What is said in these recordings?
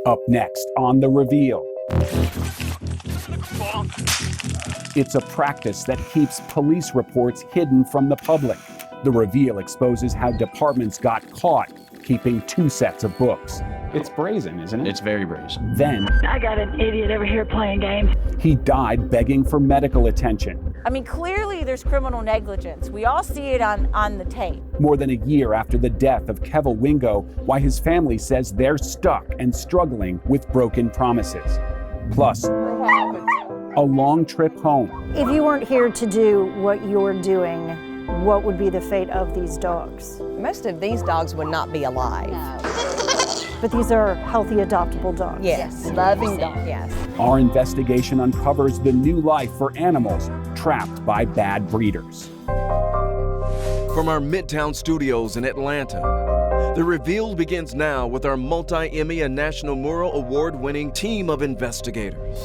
Up next on The Reveal. It's a practice that keeps police reports hidden from the public. The Reveal exposes how departments got caught keeping 2 sets of books. It's brazen, isn't it? It's very brazen. Then, I got an idiot over here playing games. he died begging for medical attention. I mean, clearly there's criminal negligence. We all see it on the tape. More than a year after the death of Kevin Wingo, why his family says they're stuck and struggling with broken promises. Plus, a long trip home. If you weren't here to do what you're doing, what would be the fate of these dogs? Most of these dogs would not be alive. But these are healthy, adoptable dogs. Yes, loving dogs. Yes. Our investigation uncovers the new life for animals trapped by bad breeders. From our Midtown studios in Atlanta, The Reveal begins now with our multi-Emmy and National Mural Award-winning team of investigators.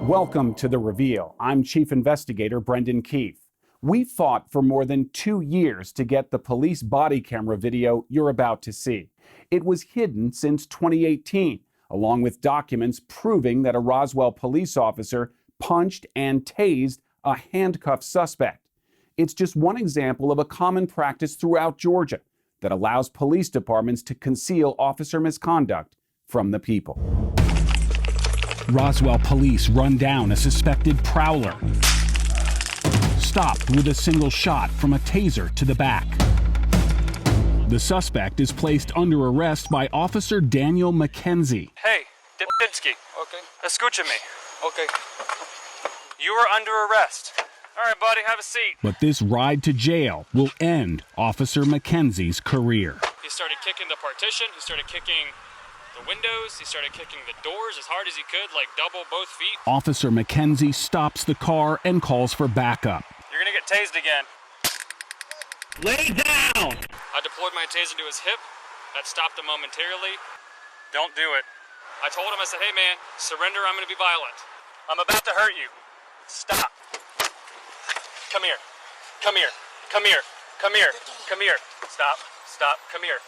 Welcome to The Reveal. I'm Chief Investigator Brendan Keefe. We fought for more than 2 years to get the police body camera video you're about to see. It was hidden since 2018, along with documents proving that a Roswell police officer punched and tased a handcuffed suspect. It's just one example of a common practice throughout Georgia that allows police departments to conceal officer misconduct from the people. Roswell police run down a suspected prowler, stopped with a single shot from a taser to the back. The suspect is placed under arrest by Officer Daniel McKenzie. Hey, Dipinski. Okay. Escúchame. Okay. You are under arrest. All right, buddy, have a seat. But this ride to jail will end Officer McKenzie's career. He started kicking the partition. He started kicking the windows. He started kicking the doors as hard as he could, like double both feet. Officer McKenzie stops the car and calls for backup. You're gonna get tased again. Lay down! I deployed my taser to his hip. That stopped him momentarily. Don't do it. I told him, I said, hey man, surrender, I'm gonna be violent. I'm about to hurt you. Stop. Come here. Come here. Come here. Come here. Come here. Stop. Stop. Come here.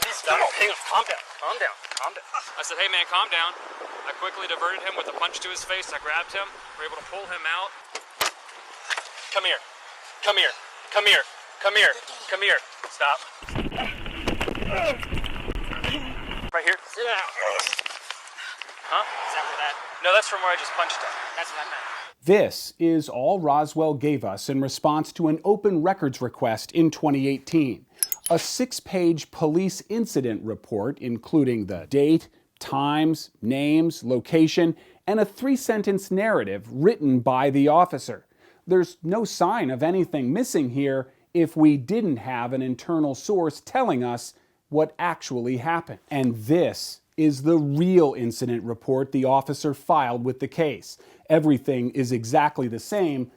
Stop. Hang on. Calm down. Calm down. Calm down. I said, hey man, calm down. I quickly diverted him with a punch to his face. I grabbed him. We were able to pull him out. Come here. Come here. Come here. Come here. Come here. Stop. Right here. Sit down. Huh? Is that where that? No, that's from where I just punched him. That's what I meant. This is all Roswell gave us in response to an open records request in 2018. A 6-page police incident report, including the date, times, names, location, and a 3-sentence narrative written by the officer. There's no sign of anything missing here if we didn't have an internal source telling us what actually happened. And this is the real incident report the officer filed with the case. Everything is exactly the same,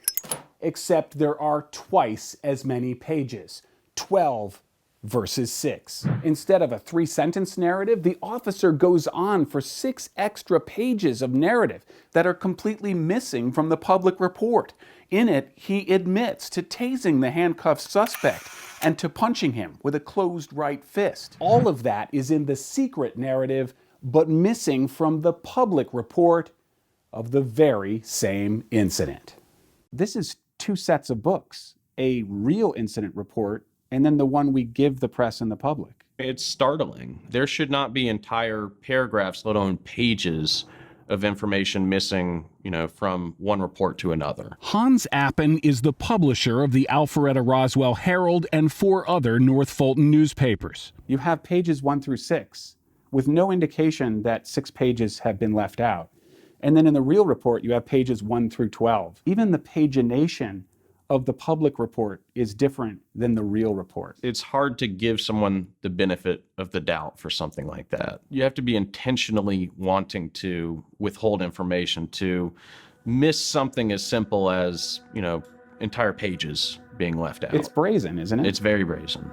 except there are twice as many pages, 12 versus 6. Instead of a 3-sentence narrative, the officer goes on for 6 extra pages of narrative that are completely missing from the public report. In it, he admits to tasing the handcuffed suspect and to punching him with a closed right fist. All of that is in the secret narrative, but missing from the public report of the very same incident. This is 2 sets of books, a real incident report and then the one we give the press and the public. It's startling. There should not be entire paragraphs, let alone pages, of information missing, from one report to another. Hans Appen is the publisher of the Alpharetta Roswell Herald and 4 other North Fulton newspapers. You have pages 1 through 6, with no indication that 6 pages have been left out. And then in the real report, you have pages 1 through 12. Even the pagination of the public report is different than the real report. It's hard to give someone the benefit of the doubt for something like that. You have to be intentionally wanting to withhold information, to miss something as simple as, entire pages being left out. It's brazen, isn't it? It's very brazen.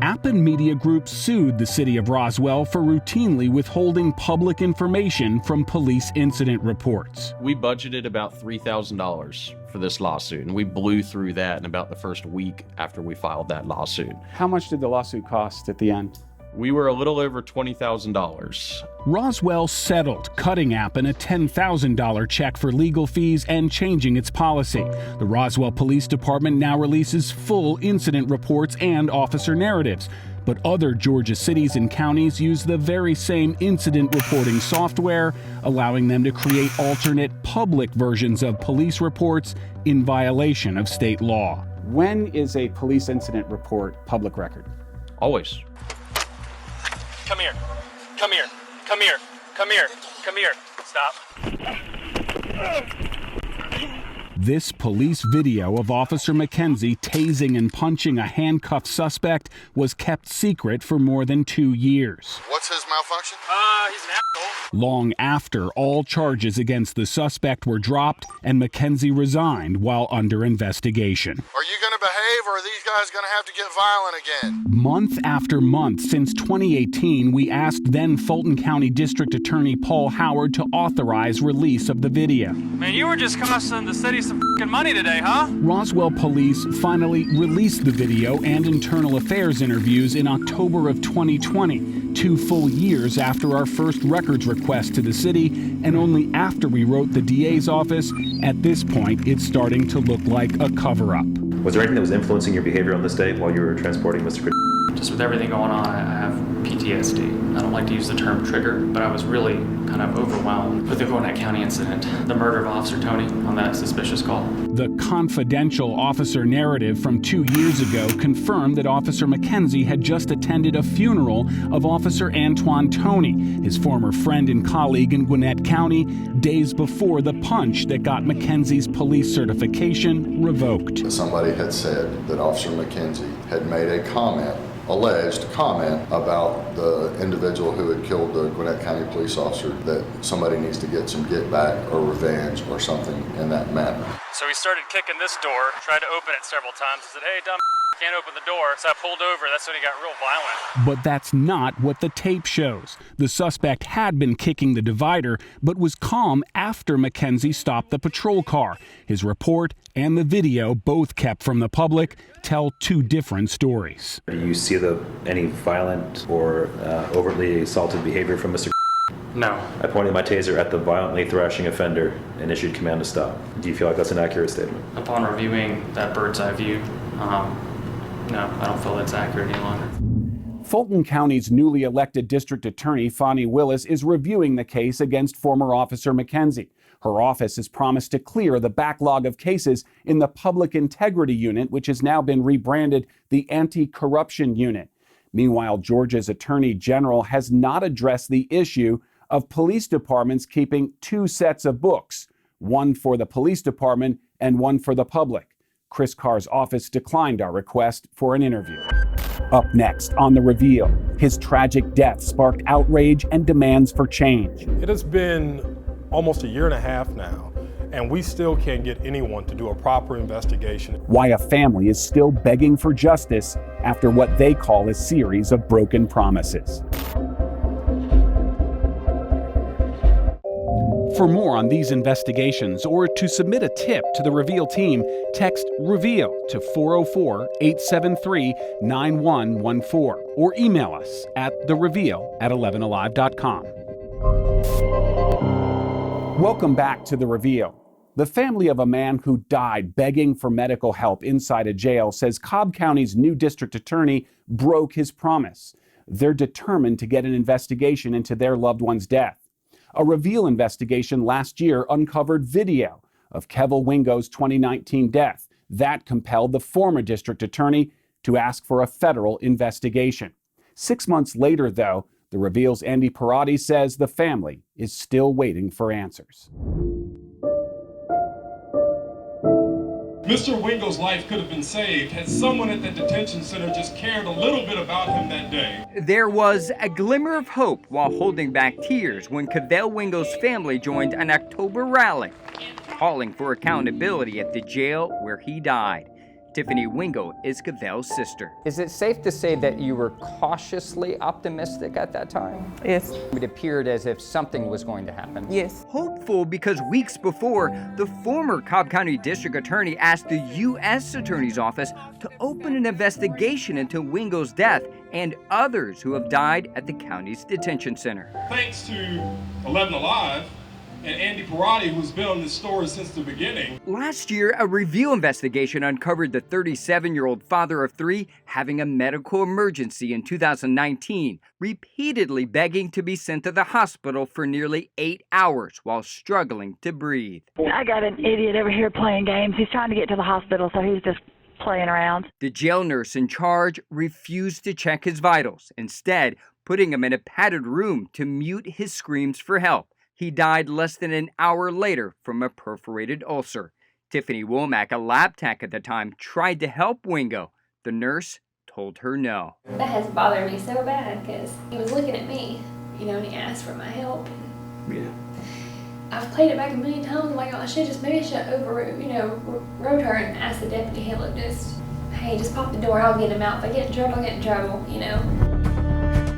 Appen Media Group sued the city of Roswell for routinely withholding public information from police incident reports. We budgeted about $3,000 for this lawsuit, and we blew through that in about the first week after we filed that lawsuit. How much did the lawsuit cost at the end? We were a little over $20,000. Roswell settled, cutting Appen a $10,000 check for legal fees and changing its policy. The Roswell Police Department now releases full incident reports and officer narratives. But other Georgia cities and counties use the very same incident reporting software, allowing them to create alternate public versions of police reports in violation of state law. When is a police incident report public record? Always. Come here. Come here. Come here. Come here. Come here. Stop. This police video of Officer McKenzie tasing and punching a handcuffed suspect was kept secret for more than 2 years. What's his malfunction? He's an asshole. Long after all charges against the suspect were dropped and McKenzie resigned while under investigation. Are you going to behave, or are these guys going to have to get violent again? Month after month since 2018, we asked then Fulton County District Attorney Paul Howard to authorize release of the video. Man, you were just costing the city some f***ing money today, huh? Roswell police finally released the video and internal affairs interviews in October of 2020, 2 full years after our first records request to the city, and only after we wrote the DA's office. At this point, it's starting to look like a cover-up. Was there anything that was influencing your behavior on this date while you were transporting Mr. Just with everything going on, I have PTSD. I don't like to use the term trigger, but I was really kind of overwhelmed with the Gwinnett County incident, the murder of Officer Tony on that suspicious call. The confidential officer narrative from 2 years ago confirmed that Officer McKenzie had just attended a funeral of Officer Antoine Tony, his former friend and colleague in Gwinnett County, days before the punch that got McKenzie's police certification revoked. Somebody had said that Officer McKenzie had made a comment, alleged comment, about the individual who had killed the Gwinnett County police officer, that somebody needs to get some get back or revenge or something in that manner. So he started kicking this door, tried to open it several times. I said, hey, dumb, can't open the door. So I pulled over. That's when he got real violent. But that's not what the tape shows. The suspect had been kicking the divider, but was calm after McKenzie stopped the patrol car. His report and the video, both kept from the public, tell 2 different stories. Do you see any violent or overtly assaultive behavior from Mr. No. I pointed my taser at the violently thrashing offender and issued command to stop. Do you feel like that's an accurate statement? Upon reviewing that bird's eye view, no, I don't feel that's accurate any longer. Fulton County's newly elected district attorney, Fonnie Willis, is reviewing the case against former Officer McKenzie. Her office has promised to clear the backlog of cases in the Public Integrity Unit, which has now been rebranded the Anti-Corruption Unit. Meanwhile, Georgia's Attorney General has not addressed the issue of police departments keeping 2 sets of books, one for the police department and one for the public. Chris Carr's office declined our request for an interview. Up next on The Reveal, his tragic death sparked outrage and demands for change. It has been almost a year and a half now, and we still can't get anyone to do a proper investigation. Why a family is still begging for justice after what they call a series of broken promises. For more on these investigations or to submit a tip to the Reveal team, text REVEAL to 404-873-9114 or email us at thereveal@11alive.com. Welcome back to The Reveal. The family of a man who died begging for medical help inside a jail says Cobb County's new district attorney broke his promise. They're determined to get an investigation into their loved one's death. A Reveal investigation last year uncovered video of Kevel Wingo's 2019 death. That compelled the former district attorney to ask for a federal investigation. 6 months later, though, the Reveal's Andy Parati says the family is still waiting for answers. Mr. Wingo's life could have been saved had someone at the detention center just cared a little bit about him that day. There was a glimmer of hope while holding back tears when Kevel Wingo's family joined an October rally, calling for accountability at the jail where he died. Tiffany Wingo is Cavell's sister. Is it safe to say that you were cautiously optimistic at that time? Yes. It appeared as if something was going to happen. Yes. Hopeful because weeks before, the former Cobb County District Attorney asked the U.S. Attorney's Office to open an investigation into Wingo's death and others who have died at the county's detention center. Thanks to 11 Alive and Andy Parati, who's been on this story since the beginning. Last year, a review investigation uncovered the 37-year-old father of three having a medical emergency in 2019, repeatedly begging to be sent to the hospital for nearly 8 hours while struggling to breathe. I got an idiot over here playing games. He's trying to get to the hospital, so he's just playing around. The jail nurse in charge refused to check his vitals, instead putting him in a padded room to mute his screams for help. He died less than an hour later from a perforated ulcer. Tiffany Womack, a lab tech at the time, tried to help Wingo. The nurse told her no. That has bothered me so bad because he was looking at me, and he asked for my help. Yeah. I've played it back a million times. Like, I should overrode her and asked the deputy, hey, just pop the door, I'll get him out. If I get in trouble, I'll get in trouble,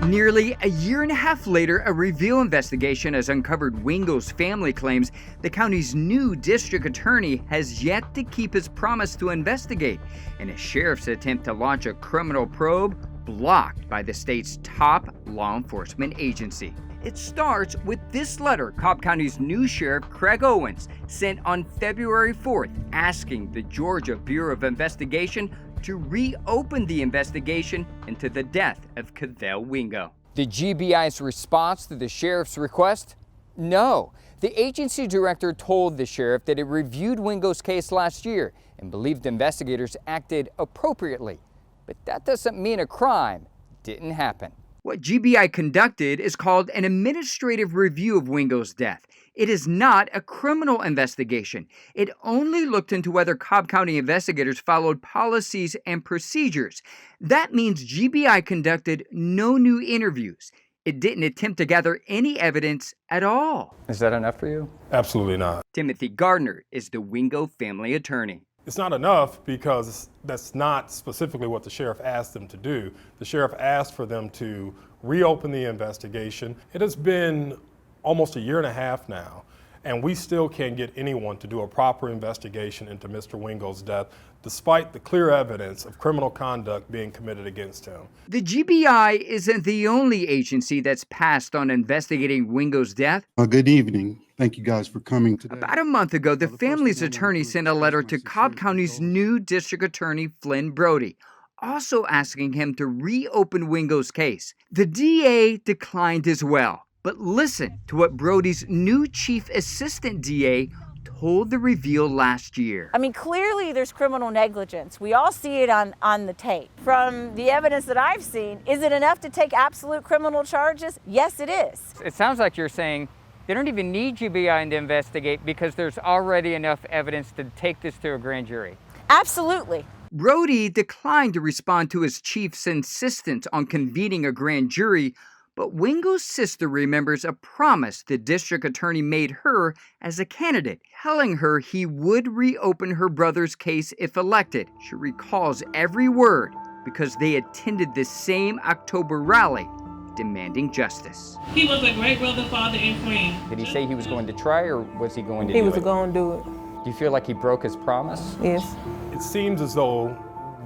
Nearly a year and a half later, a review investigation has uncovered Wingo's family claims the county's new district attorney has yet to keep his promise to investigate, and a sheriff's attempt to launch a criminal probe blocked by the state's top law enforcement agency. It starts with this letter Cobb County's new sheriff, Craig Owens, sent on February 4th, asking the Georgia Bureau of Investigation to reopen the investigation into the death of Cavell Wingo. The GBI's response to the sheriff's request? No. The agency director told the sheriff that it reviewed Wingo's case last year and believed investigators acted appropriately. But that doesn't mean a crime didn't happen. What GBI conducted is called an administrative review of Wingo's death. It is not a criminal investigation. It only looked into whether Cobb County investigators followed policies and procedures. That means GBI conducted no new interviews. It didn't attempt to gather any evidence at all. Is that enough for you? Absolutely not. Timothy Gardner is the Wingo family attorney. It's not enough because that's not specifically what the sheriff asked them to do. The sheriff asked for them to reopen the investigation. It has been almost a year and a half now, and we still can't get anyone to do a proper investigation into Mr. Wingo's death, despite the clear evidence of criminal conduct being committed against him. The GBI isn't the only agency that's passed on investigating Wingo's death. Good evening. Thank you guys for coming today. About a month ago, the family's attorney sent a letter to Cobb County's new district attorney, Flynn Brody, also asking him to reopen Wingo's case. The DA declined as well. But listen to what Brody's new chief assistant DA told the Reveal last year. I mean, clearly there's criminal negligence. We all see it on the tape. From the evidence that I've seen, is it enough to take absolute criminal charges? Yes, it is. It sounds like you're saying they don't even need GBI to investigate because there's already enough evidence to take this to a grand jury. Absolutely. Brody declined to respond to his chief's insistence on convening a grand jury, but Wingo's sister remembers a promise the district attorney made her as a candidate, telling her he would reopen her brother's case if elected. She recalls every word because they attended the same October rally demanding justice. He was a great brother, father, and friend. Did he say he was going to try, or was he going to do it? He was going to do it. Do you feel like he broke his promise? Yes. It seems as though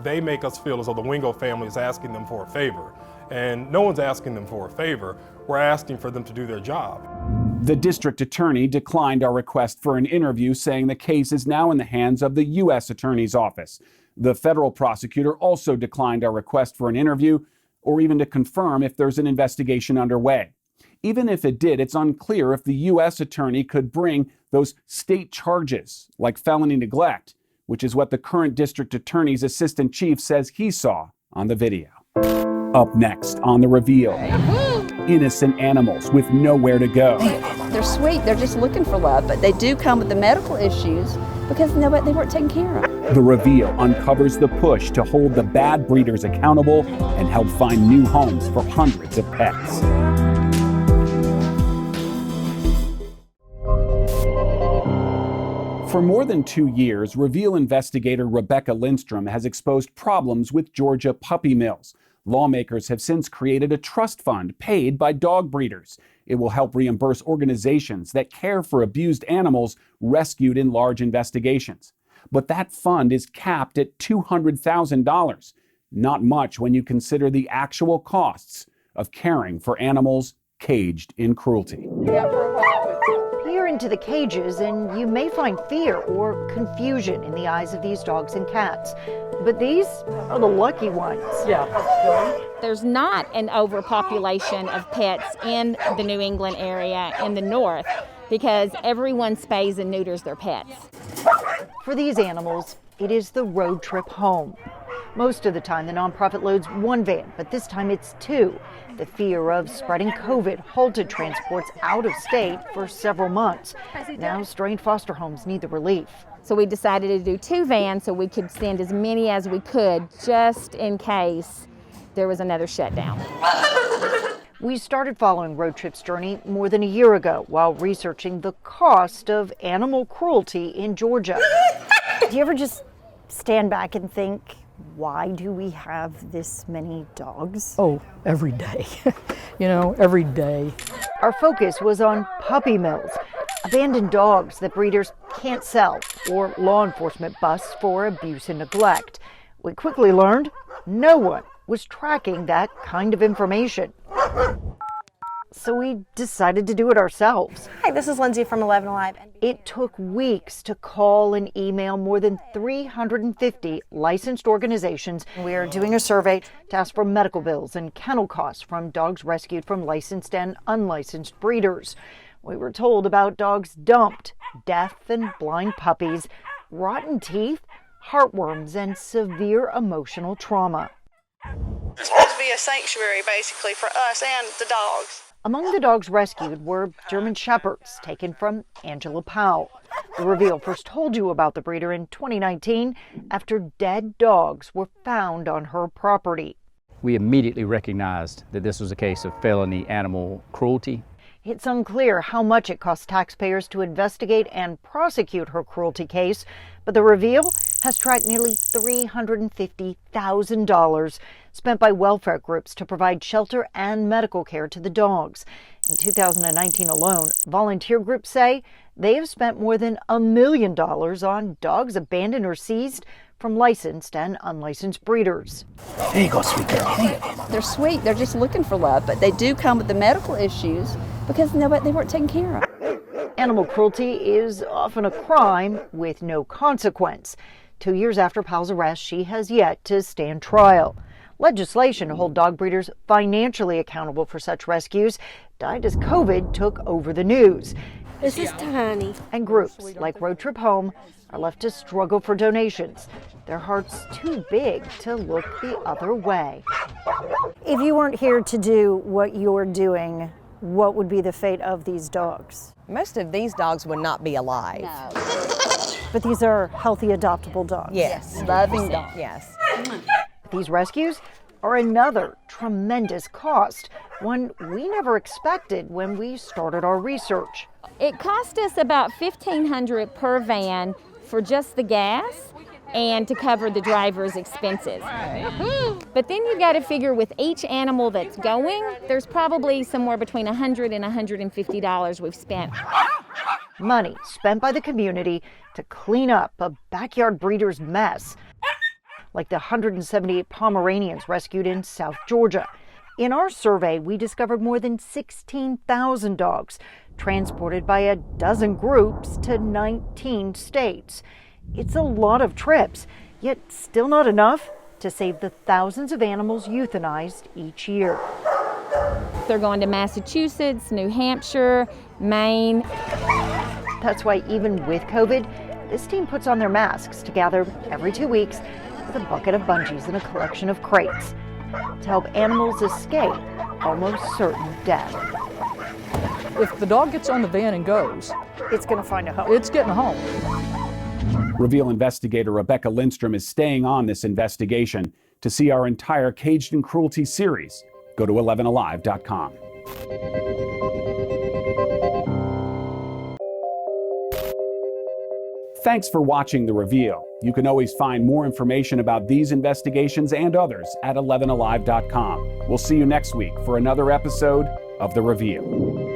they make us feel as though the Wingo family is asking them for a favor. And no one's asking them for a favor. We're asking for them to do their job. The district attorney declined our request for an interview, saying the case is now in the hands of the U.S. Attorney's Office. The federal prosecutor also declined our request for an interview, or even to confirm if there's an investigation underway. Even if it did, it's unclear if the U.S. attorney could bring those state charges, like felony neglect, which is what the current district attorney's assistant chief says he saw on the video. Up next on The Reveal, innocent animals with nowhere to go. They're sweet, they're just looking for love, but they do come with the medical issues because they weren't taken care of. The Reveal uncovers the push to hold the bad breeders accountable and help find new homes for hundreds of pets. For more than 2 years, Reveal investigator Rebecca Lindstrom has exposed problems with Georgia puppy mills. Lawmakers have since created a trust fund paid by dog breeders. It will help reimburse organizations that care for abused animals rescued in large investigations. But that fund is capped at $200,000. Not much when you consider the actual costs of caring for animals caged in cruelty. Peer into the cages and you may find fear or confusion in the eyes of these dogs and cats. But these are the lucky ones. There's not an overpopulation of pets in the New England area in the north because everyone spays and neuters their pets. For these animals, it is the road trip home. Most of the time, the nonprofit loads one van, but this time it's two. The fear of spreading COVID halted transports out of state for several months. Now, strained foster homes need the relief. So we decided to do 2 vans so we could send as many as we could just in case there was another shutdown. We started following Road Trip's journey more than a year ago while researching the cost of animal cruelty in Georgia. Do you ever just stand back and think, why do we have this many dogs? Oh, every day. Every day. Our focus was on puppy mills, abandoned dogs that breeders can't sell or law enforcement busts for abuse and neglect. We quickly learned no one was tracking that kind of information. So we decided to do it ourselves. Hi, this is Lindsay from 11 Alive. It took weeks to call and email more than 350 licensed organizations. We are doing a survey to ask for medical bills and kennel costs from dogs rescued from licensed and unlicensed breeders. We were told about dogs dumped, deaf and blind puppies, rotten teeth, heartworms, and severe emotional trauma. It's supposed to be a sanctuary, basically, for us and the dogs. Among the dogs rescued were German Shepherds taken from Angela Powell. The Reveal first told you about the breeder in 2019 after dead dogs were found on her property. We immediately recognized that this was a case of felony animal cruelty. It's unclear how much it cost taxpayers to investigate and prosecute her cruelty case, but the Reveal has tracked nearly $350,000 spent by welfare groups to provide shelter and medical care to the dogs. In 2019 alone, volunteer groups say they have spent more than $1 million on dogs abandoned or seized from licensed and unlicensed breeders. There you go, sweet girl. They're sweet. They're just looking for love, but they do come with the medical issues because they weren't taken care of. Animal cruelty is often a crime with no consequence. 2 years after Powell's arrest, she has yet to stand trial. Legislation to hold dog breeders financially accountable for such rescues died as COVID took over the news. This is tiny. And groups like Road Trip Home are left to struggle for donations. Their hearts too big to look the other way. If you weren't here to do what you're doing, what would be the fate of these dogs? Most of these dogs would not be alive. No. But these are healthy, adoptable dogs. Yes, Loving dogs. yes. These rescues are another tremendous cost, one we never expected when we started our research. It cost us about $1,500 per van for just the gas and to cover the driver's expenses. But then you got to figure with each animal that's going, there's probably somewhere between $100 and $150 we've spent. Money spent by the community to clean up a backyard breeder's mess, like the 178 Pomeranians rescued in South Georgia. In our survey, we discovered more than 16,000 dogs transported by a dozen groups to 19 states. It's a lot of trips, yet still not enough to save the thousands of animals euthanized each year. They're going to Massachusetts, New Hampshire, Maine. That's why even with COVID, this team puts on their masks to gather every 2 weeks with a bucket of bungees and a collection of crates to help animals escape almost certain death. If the dog gets on the van and goes, it's going to find a home. It's getting home. Reveal investigator Rebecca Lindstrom is staying on this investigation. To see our entire Caged in Cruelty series, go to 11alive.com. Thanks for watching The Reveal. You can always find more information about these investigations and others at 11alive.com. We'll see you next week for another episode of The Reveal.